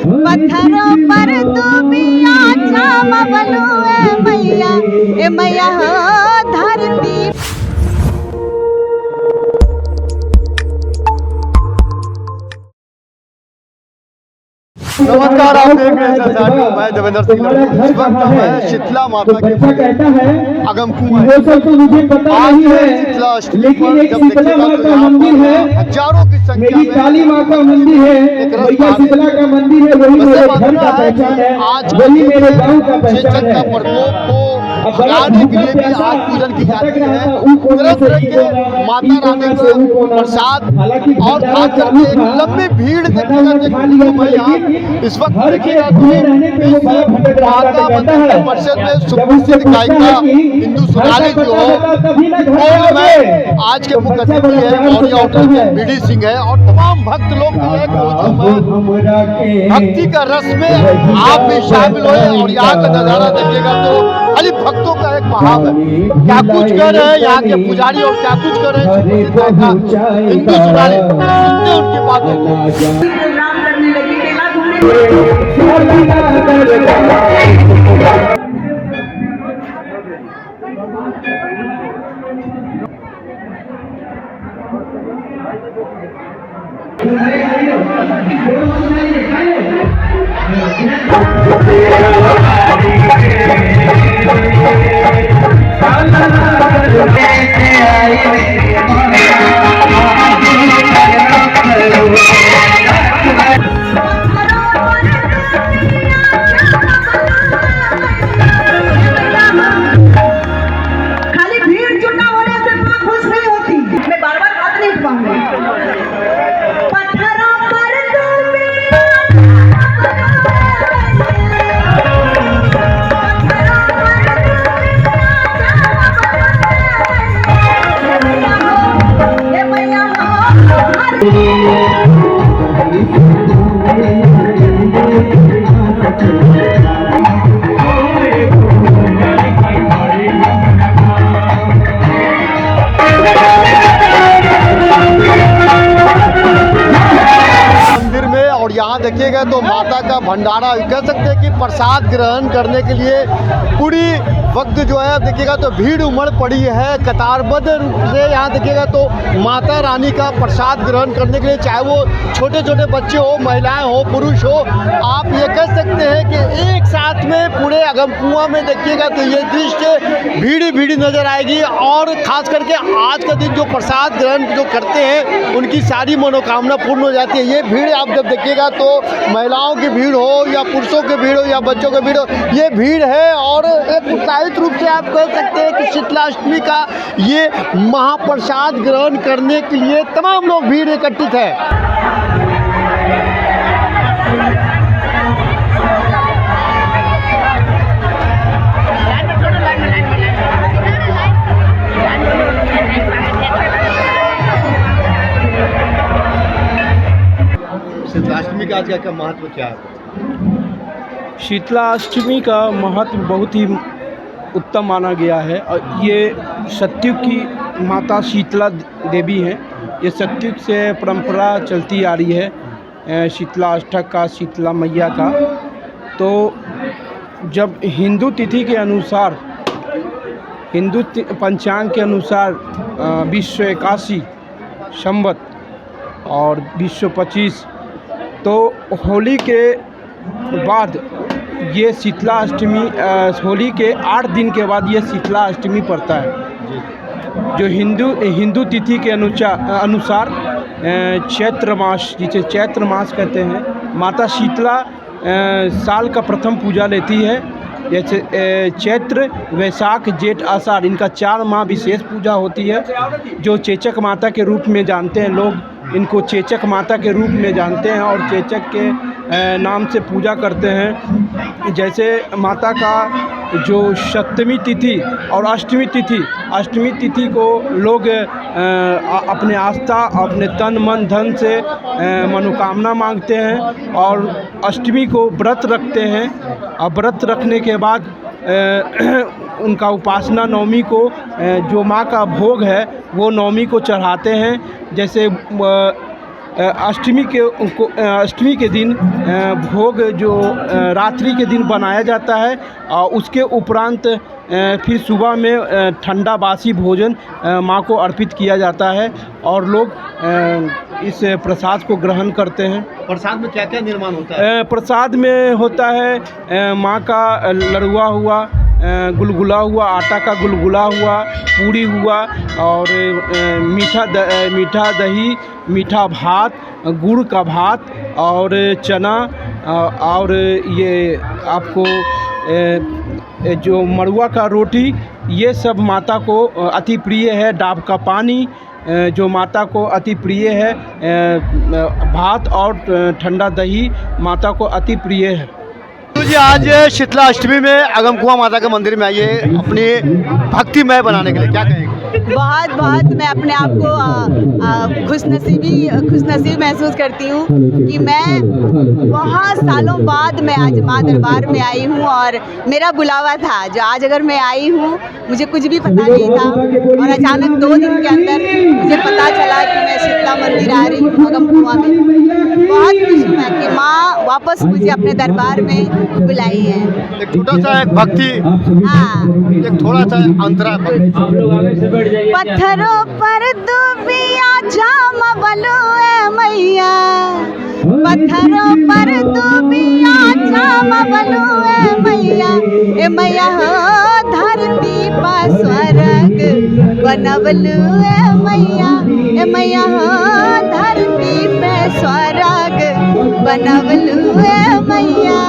पत्थरों पर दूबिया छावलू ए मैया हो धरती। नमस्कार, आप देख रहे हैं मैं देवेंद्र सिंह लड़ू। इस वक्त मैं शीतला माता के अगम कुआं आज शीतला अष्टमी पर जब देखिएगा तो यहाँ पर हजारों की संख्या में काली माँ का मंदिर है, भैया शीतला का मंदिर है। वही मेरे घर का पहचान है, आज वही मेरे गांव का पहचान है। प्रकोप को भगाने के लिए भी आज पूजन की जाती है। तरह तरह के माता रानी को प्रसाद और खास करके लंबी भीड़ देखिएगा। इस वक्त देखिएगा तो माता मंदिर परिषद में सुप्रसिद्ध गायिका इंदु सोनाली जो हो मैं आज के मुख्य अतिथि है मौर्या होटल के बीडी सिंह है और तमाम भक्त लोग जो है भक्ति का रस में आप भी शामिल हुए और यहाँ का नजारा देखिएगा तो खाली भक्तों का एक भाव है। क्या कुछ कर रहे हैं यहाँ के पुजारी और क्या कुछ कर रहे हैं इंदु सोनाली, सुनते उनकी बातें। यहाँ देखिएगा तो माता का भंडारा कह सकते हैं कि प्रसाद ग्रहण करने के लिए पूरी वक्त जो है देखिएगा तो भीड़ उमड़ पड़ी है। कतारबद्ध रूप से यहाँ देखिएगा तो माता रानी का प्रसाद ग्रहण करने के लिए चाहे वो छोटे छोटे बच्चे हो, महिलाएं हो, पुरुष हो, आप ये कह सकते हैं कि एक साथ में पूरे अगम कुआं में देखिएगा तो ये दृश्य भीड़ नजर आएगी। और खास करके आज का दिन जो प्रसाद ग्रहण जो करते हैं उनकी सारी मनोकामना पूर्ण हो जाती है। ये भीड़ आप जब देखिएगा तो महिलाओं की भीड़ हो या पुरुषों की भीड़ हो या बच्चों की भीड़ हो, ये भीड़ है। और एक उत्साहित रूप से आप कह सकते हैं कि शीतला अष्टमी का ये महाप्रसाद ग्रहण करने के लिए तमाम लोग भीड़ इकट्ठित है। शीतलाष्टमी का आज का महत्व क्या है? शीतलाष्टमी का महत्व बहुत ही उत्तम माना गया है और ये सतयुग की माता शीतला देवी हैं। ये सतयुग से परंपरा चलती आ रही है शीतला अष्टक का, शीतला मैया का। तो जब हिंदू तिथि के अनुसार, हिंदू पंचांग के अनुसार 2081 संवत और 2025, तो होली के बाद ये शीतला अष्टमी, होली के 8 दिन के बाद ये शीतला अष्टमी पड़ता है। जो हिंदू तिथि के अनुसार चैत्र मास, जिसे चैत्र मास कहते हैं, माता शीतला साल का प्रथम पूजा लेती है। जैसे चैत्र, वैशाख, जेठ, आषाढ़, इनका 4 माह विशेष पूजा होती है। जो चेचक माता के रूप में जानते हैं लोग, इनको चेचक माता के रूप में जानते हैं और चेचक के नाम से पूजा करते हैं। जैसे माता का जो सप्तमी तिथि और अष्टमी तिथि को लोग अपने आस्था, अपने तन मन धन से मनोकामना मांगते हैं और अष्टमी को व्रत रखते हैं। और व्रत रखने के बाद उनका उपासना नवमी को जो माँ का भोग है वो नवमी को चढ़ाते हैं। जैसे अष्टमी के दिन भोग जो रात्रि के दिन बनाया जाता है, उसके उपरांत फिर सुबह में ठंडा बासी भोजन माँ को अर्पित किया जाता है और लोग इस प्रसाद को ग्रहण करते हैं। प्रसाद में क्या क्या निर्माण होता है? प्रसाद में होता है माँ का लड़ुआ हुआ, गुलगुला हुआ, आटा का गुलगुला हुआ, पूड़ी हुआ और मीठा दही, मीठा भात, गुड़ का भात और चना और ये आपको जो मड़ुआ का रोटी, ये सब माता को अति प्रिय है। डाब का पानी जो माता को अति प्रिय है, भात और ठंडा दही माता को अति प्रिय है। तो जी आज शीतला अष्टमी में अगमकुआं माता के मंदिर में आइए अपनी भक्तिमय बनाने के लिए, क्या कहेंगे? बहुत बहुत मैं अपने आप को खुशनसीब महसूस करती हूँ कि मैं बहुत सालों बाद मैं आज माँ दरबार में आई हूँ और मेरा बुलावा था जो आज अगर मैं आई हूँ, मुझे कुछ भी पता नहीं था और अचानक 2 दिन के अंदर मुझे पता चला कि मैं शीतला मंदिर आ रही हूँ अगमकुआं में। बहुत खुश हूँ मैं कि माँ वापस मुझे अपने दरबार में बुलाई है। एक छोटा सा एक भक्ति, हाँ, एक थोड़ा सा अंतरा। पत्थरों पर दुबिया जाम बलुए मैया, पत्थरों पर दुबिया जाम बलुए मैया, ए मैया हो धरती पर स्वर्ग बनवलुए मैया, ए मैया हो धरती पे स्वर्ग बनवलुए मैया।